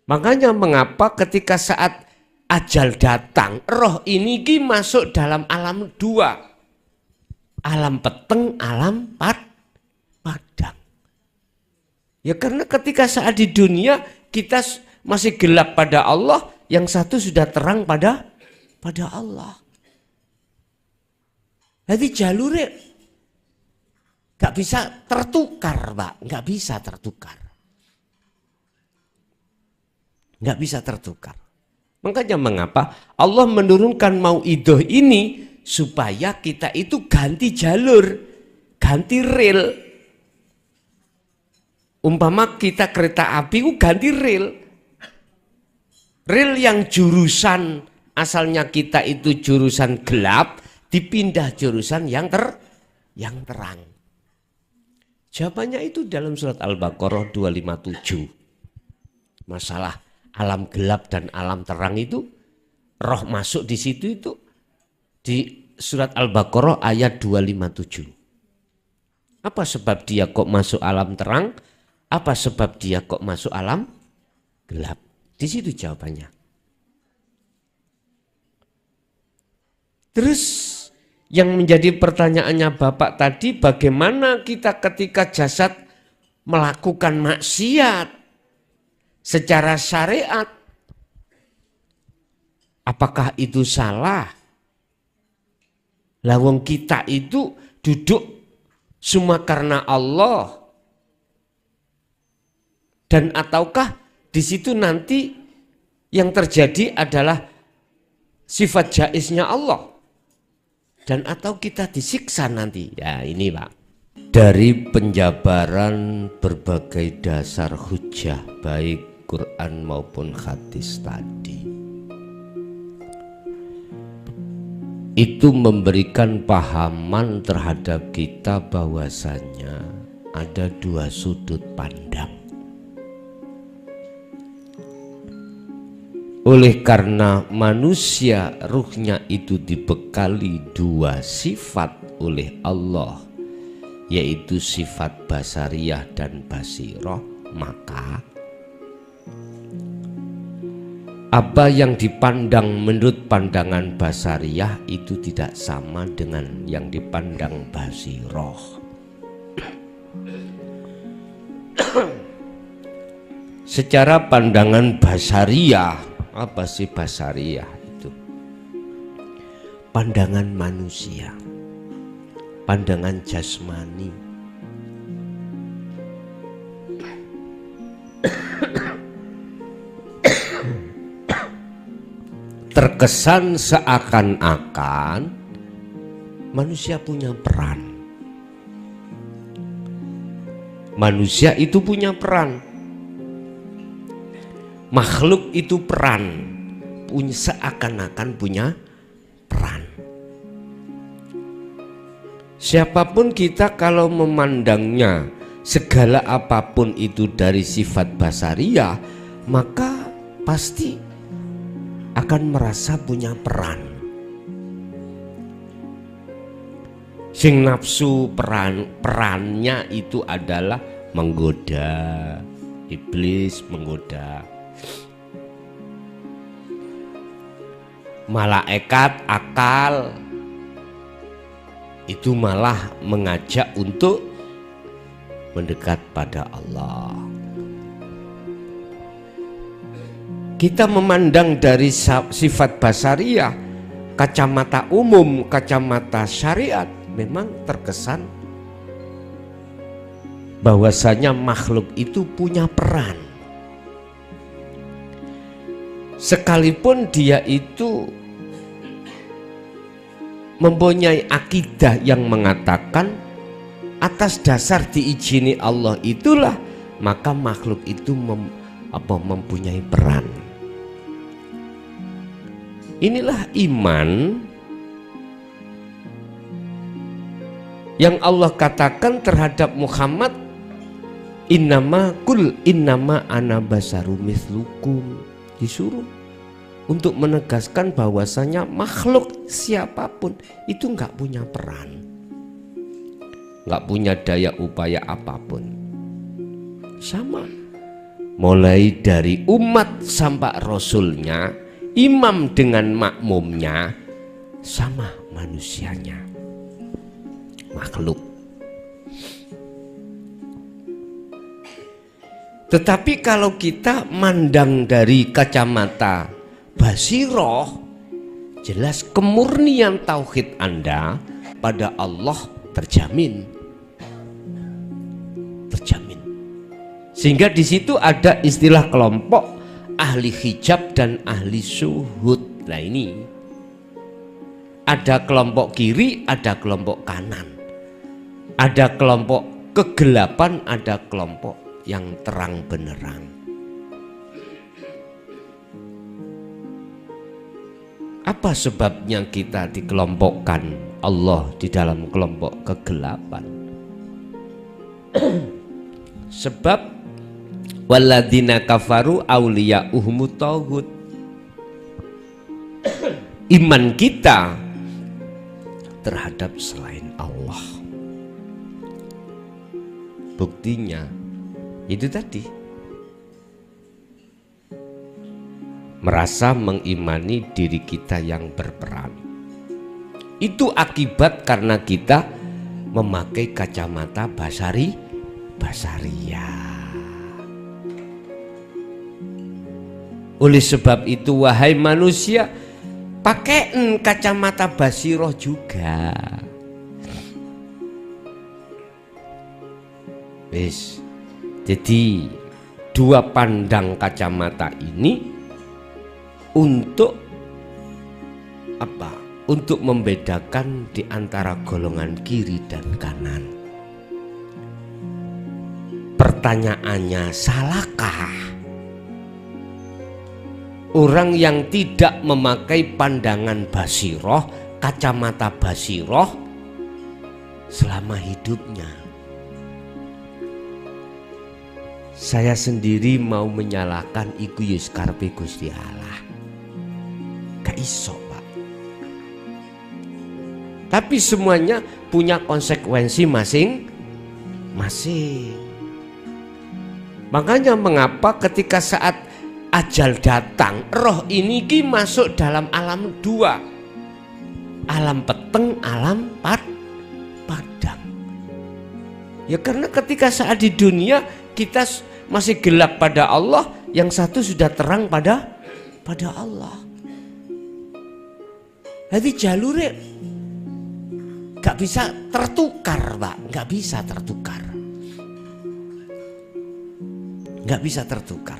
Makanya mengapa ketika saat ajal datang, roh ini masuk dalam alam dua. Alam peteng, alam padang. Ya karena ketika saat di dunia kita masih gelap pada Allah, yang satu sudah terang pada Allah. Jadi jalurnya gak bisa tertukar, Pak. Gak bisa tertukar. Gak bisa tertukar. Makanya mengapa Allah menurunkan mau'idoh ini supaya kita itu ganti jalur, ganti rel. Umpama kita kereta api ganti rel. Rel yang jurusan asalnya kita itu jurusan gelap, dipindah jurusan yang terang. Jawabannya itu dalam surat Al-Baqarah 257. Masalah alam gelap dan alam terang itu, roh masuk di situ itu di surat Al-Baqarah ayat 257. Apa sebab dia kok masuk alam terang? Apa sebab dia kok masuk alam gelap? Di situ jawabannya. Terus yang menjadi pertanyaannya Bapak tadi, bagaimana kita ketika jasad melakukan maksiat secara syariat, apakah itu salah? Lawang kita itu duduk semua karena Allah, dan ataukah di situ nanti yang terjadi adalah sifat jaiznya Allah, dan atau kita disiksa nanti? Ya ini Pak. Dari penjabaran berbagai dasar hujah baik Quran maupun hadis tadi, itu memberikan pahaman terhadap kita bahwasanya ada dua sudut pandang. Oleh karena manusia ruhnya itu dibekali dua sifat oleh Allah, yaitu sifat basariyah dan basiroh, maka apa yang dipandang menurut pandangan basariyah itu tidak sama dengan yang dipandang basiroh. Secara pandangan basariyah, apa sih basariyah itu? Pandangan manusia, pandangan jasmani. Terkesan seakan-akan manusia punya peran. Manusia itu punya peran. Makhluk itu peran. Seakan-akan punya peran. Siapapun kita kalau memandangnya segala apapun itu dari sifat basariyah, maka pasti akan merasa punya peran. Sing nafsu perannya itu adalah menggoda, iblis menggoda. Malaikat akal itu malah mengajak untuk mendekat pada Allah. Kita memandang dari sifat basariyah, kacamata umum, kacamata syariat, memang terkesan bahwasanya makhluk itu punya peran. Sekalipun dia itu mempunyai akidah yang mengatakan atas dasar diizini Allah itulah maka makhluk itu mempunyai peran. Inilah iman yang Allah katakan terhadap Muhammad, innama ana basarum mislukum. Disuruh untuk menegaskan bahwasanya makhluk siapapun itu nggak punya peran, nggak punya daya upaya apapun. Sama mulai dari umat sampai rasulnya, imam dengan makmumnya, sama manusianya, makhluk. Tetapi kalau kita mandang dari kacamata basiroh, jelas kemurnian tauhid Anda pada Allah terjamin. Sehingga di situ ada istilah kelompok ahli hijab dan ahli syuhud. Nah ini ada kelompok kiri, ada kelompok kanan, ada kelompok kegelapan, ada kelompok yang terang benerang. Apa sebabnya kita dikelompokkan Allah di dalam kelompok kegelapan? Sebab walladzina kafaru auliya'uhumut taghut. Iman kita terhadap selain Allah. Buktinya itu tadi, merasa mengimani diri kita yang berperan. Itu akibat karena kita memakai kacamata basariyah. Oleh sebab itu wahai manusia, pakai kacamata basiroh juga. Wis. Jadi dua pandang kacamata ini untuk apa? Untuk membedakan di antara golongan kiri dan kanan. Pertanyaannya, salahkah orang yang tidak memakai pandangan basiroh, kacamata basiroh selama hidupnya? Saya sendiri mau menyalahkan iku yus karepe Gusti Allah. Gak iso, Pak. Tapi semuanya punya konsekuensi masing-masing. Makanya mengapa ketika saat ajal datang, roh ini masuk dalam alam dua, alam peteng, alam padang. Ya karena ketika saat di dunia kita masih gelap pada Allah, yang satu sudah terang pada Allah. Jadi jalurnya gak bisa tertukar, Pak, gak bisa tertukar. Gak bisa tertukar.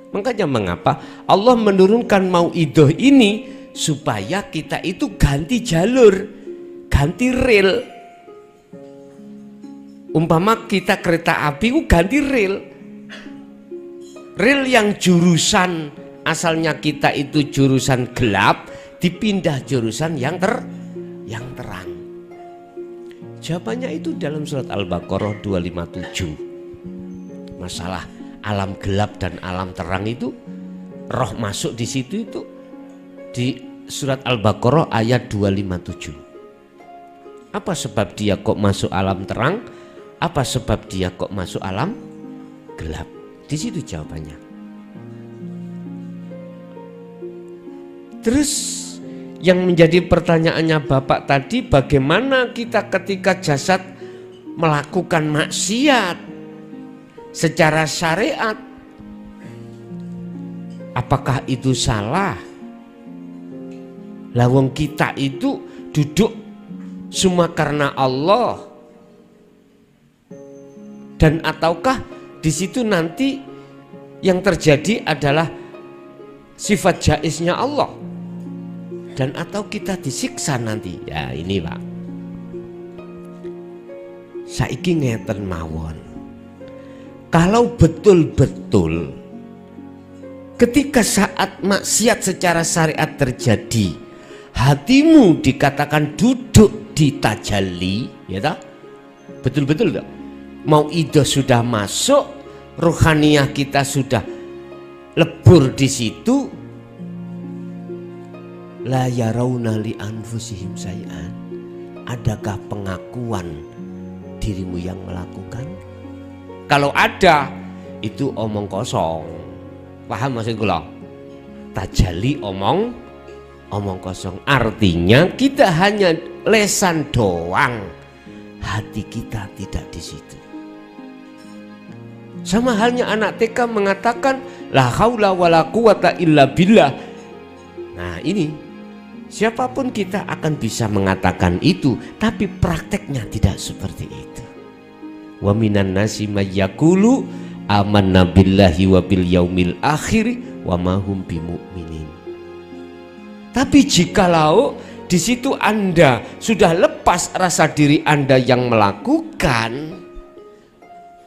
Makanya mengapa Allah menurunkan mau'idoh ini supaya kita itu ganti jalur, ganti rel. Umpama kita kereta api ganti rel. Rel yang jurusan asalnya kita itu jurusan gelap dipindah jurusan yang terang. Jawabannya itu dalam surat Al-Baqarah 257. Masalah alam gelap dan alam terang itu, roh masuk di situ itu di surat Al-Baqarah ayat 257. Apa sebab dia kok masuk alam terang? Apa sebab dia kok masuk alam gelap? Di situ jawabannya. Terus yang menjadi pertanyaannya Bapak tadi, bagaimana kita ketika jasad melakukan maksiat secara syariat? Apakah itu salah? Lawang kita itu duduk semua karena Allah. Dan ataukah di situ nanti yang terjadi adalah sifat jaiznya Allah? Dan atau kita disiksa nanti? Ya ini, Pak. Saiki ngeten mawon. Kalau betul-betul ketika saat maksiat secara syariat terjadi, hatimu dikatakan duduk di tajalli, ya tak? Betul-betul tak? Mau'idoh sudah masuk, ruhaniyah kita sudah lebur di situ. La yarawna li anfusihim say'an. Adakah pengakuan dirimu yang melakukan? Kalau ada, itu omong kosong. Paham maksud kula? Tajalli omong kosong. Artinya kita hanya lesan doang, hati kita tidak di situ. Sama halnya anak TK mengatakan la haula wala quwata illa billah. Nah ini siapapun kita akan bisa mengatakan itu, tapi prakteknya tidak seperti itu. Wa minan nasi may yaqulu amanna billahi wa bil yaumil akhir wa ma hum bimumin. Tapi jikalau di situ Anda sudah lepas rasa diri Anda yang melakukan,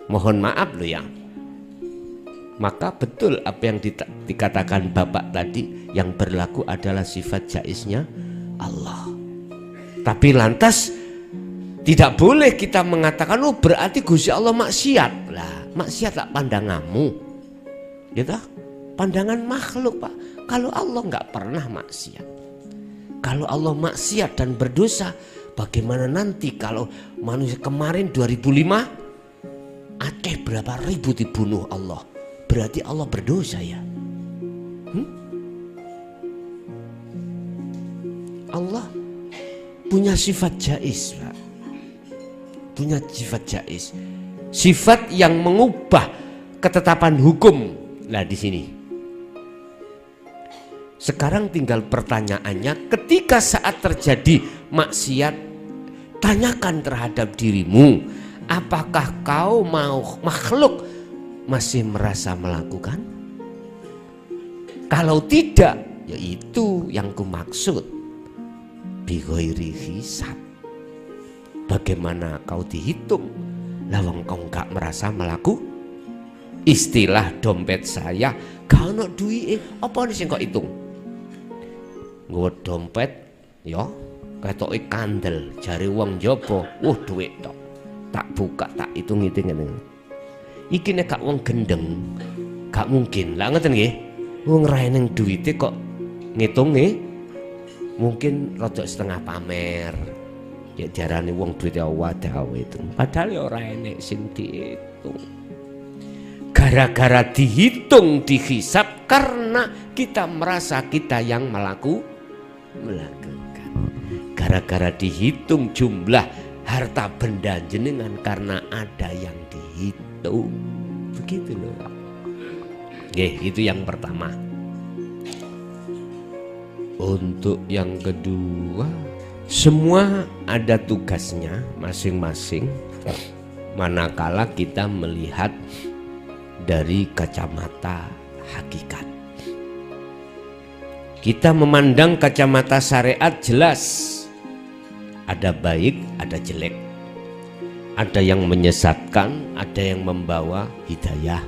mohon maaf loh ya, maka betul apa yang dikatakan Bapak tadi, yang berlaku adalah sifat jaiznya Allah. Tapi lantas tidak boleh kita mengatakan oh berarti Gusti Allah maksiat. Lah, maksiat tak pandanganmu. Ya toh? Pandangan makhluk, Pak. Kalau Allah nggak pernah maksiat. Kalau Allah maksiat dan berdosa, bagaimana nanti kalau manusia kemarin 2005 Aceh berapa ribu dibunuh Allah? Berarti Allah berdosa ya? Allah punya sifat jaiz, Pak. Punya sifat jaiz. Sifat yang mengubah ketetapan hukum. Nah di sini. Sekarang tinggal pertanyaannya, ketika saat terjadi maksiat, tanyakan terhadap dirimu, apakah kau mau makhluk masih merasa melakukan? Kalau tidak, ya itu yang kumaksud bi ghairi hisab. Bagaimana kau dihitung? Lawang kau enggak merasa melakukan? Istilah dompet saya gak ono duit, apa nih sing kok hitung? Nggo dompet ya ketoke kandel, jare wong njaba, duit tok. Tak buka tak hitung-hitung ngene. Iki nek gak wong gendeng, gak mungkin. Lah ngoten nggih. Wong raeneng duwite kok ngitunge mungkin rada setengah pamer. Ya diarani wong duwite wadawe itu. Padahal ya ora enek sing diitung. Gara-gara dihitung, dihisab karena kita merasa kita yang melakukan. Gara-gara dihitung jumlah harta benda jenengan karena ada yang dihitung. Begitu loh. Itu yang pertama. Untuk yang kedua, semua ada tugasnya masing-masing. Manakala kita melihat dari kacamata hakikat. Kita memandang kacamata syariat jelas. Ada baik, ada jelek. Ada yang menyesatkan, ada yang membawa hidayah.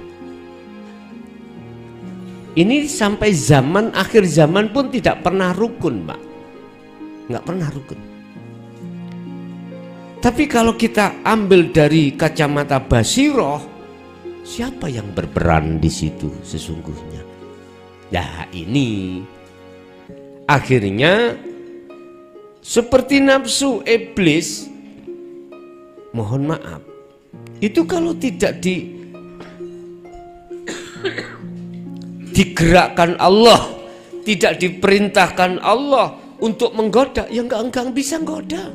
Ini sampai zaman akhir zaman pun tidak pernah rukun, Pak. Nggak pernah rukun. Tapi kalau kita ambil dari kacamata basiroh, siapa yang berperan di situ sesungguhnya? Nah ini akhirnya seperti nafsu iblis, mohon maaf, itu kalau tidak digerakkan Allah, tidak diperintahkan Allah untuk menggoda, ya enggak bisa goda,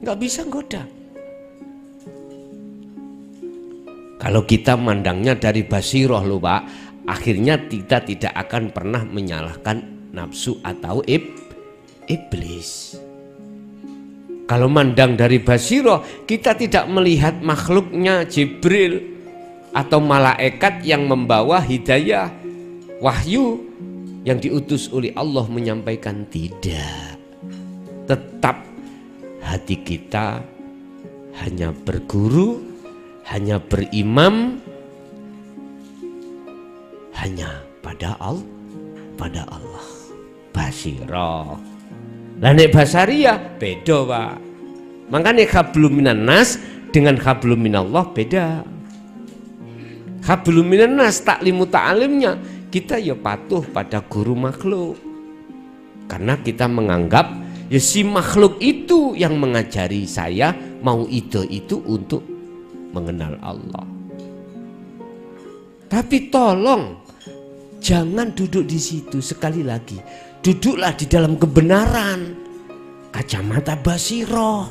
nggak bisa goda. Kalau kita mandangnya dari basiroh loh Pak, akhirnya kita tidak akan pernah menyalahkan nafsu atau iblis. Kalau mandang dari basiroh, kita tidak melihat makhluknya Jibril atau malaikat yang membawa hidayah, wahyu yang diutus oleh Allah menyampaikan, tidak. Tetap hati kita hanya berguru, hanya berimam, hanya pada Allah. Basirah. Lah nek basariyah beda, Pak. Makanya hablum minan nas dengan hablum minallah beda. Hablum minan nas taklimu ta'alimnya kita ya patuh pada guru makhluk. Karena kita menganggap ya si makhluk itu yang mengajari saya mau itu untuk mengenal Allah. Tapi tolong jangan duduk di situ. Sekali lagi, duduklah di dalam kebenaran, kacamata basiroh.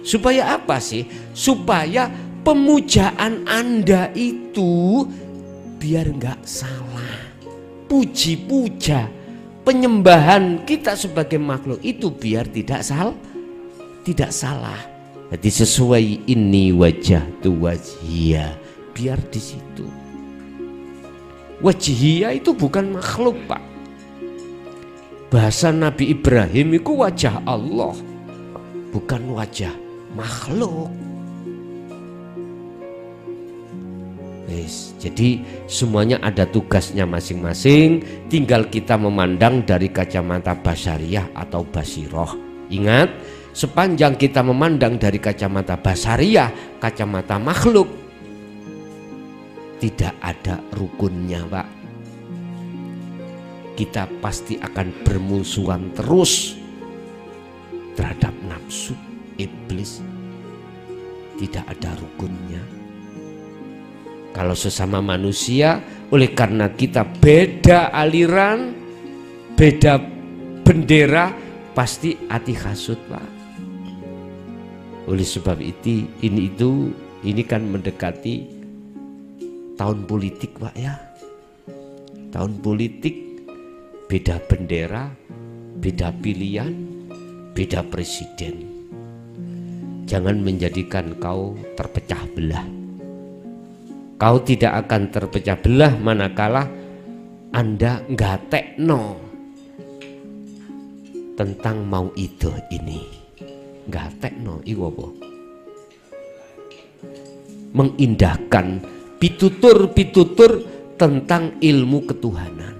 Supaya apa sih? Supaya pemujaan Anda itu biar nggak salah. Puji-puja, penyembahan kita sebagai makhluk itu biar tidak salah. Jadi sesuai ini wajah tu wajhia, biar di situ. Wajhia itu bukan makhluk, Pak. Bahasa Nabi Ibrahim itu wajah Allah, bukan wajah makhluk. Jadi semuanya ada tugasnya masing-masing, tinggal kita memandang dari kacamata basariyah atau basiroh. Ingat, sepanjang kita memandang dari kacamata basariyah, kacamata makhluk, tidak ada rukunnya, Pak. Kita pasti akan bermusuhan terus terhadap nafsu iblis. Tidak ada rukunnya. Kalau sesama manusia, oleh karena kita beda aliran, beda bendera, pasti hati hasut, Pak. Oleh sebab itu, ini kan mendekati tahun politik, Pak ya. Tahun politik, beda bendera, beda pilihan, beda presiden. Jangan menjadikan kau terpecah belah. Kau tidak akan terpecah belah manakala Anda ngatekno tentang mau itu ini. Ngatekno iku apa? Mengindahkan pitutur-pitutur tentang ilmu ketuhanan.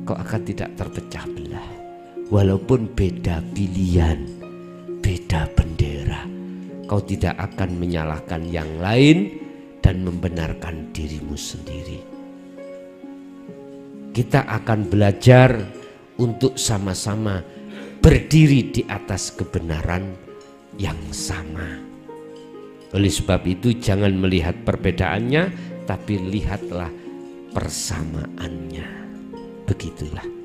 Kau akan tidak terpecah belah. Walaupun beda pilihan, beda bendera, kau tidak akan menyalahkan yang lain dan membenarkan dirimu sendiri. Kita akan belajar untuk sama-sama berdiri di atas kebenaran yang sama. Oleh sebab itu jangan melihat perbedaannya, tapi lihatlah persamaannya. Begitulah.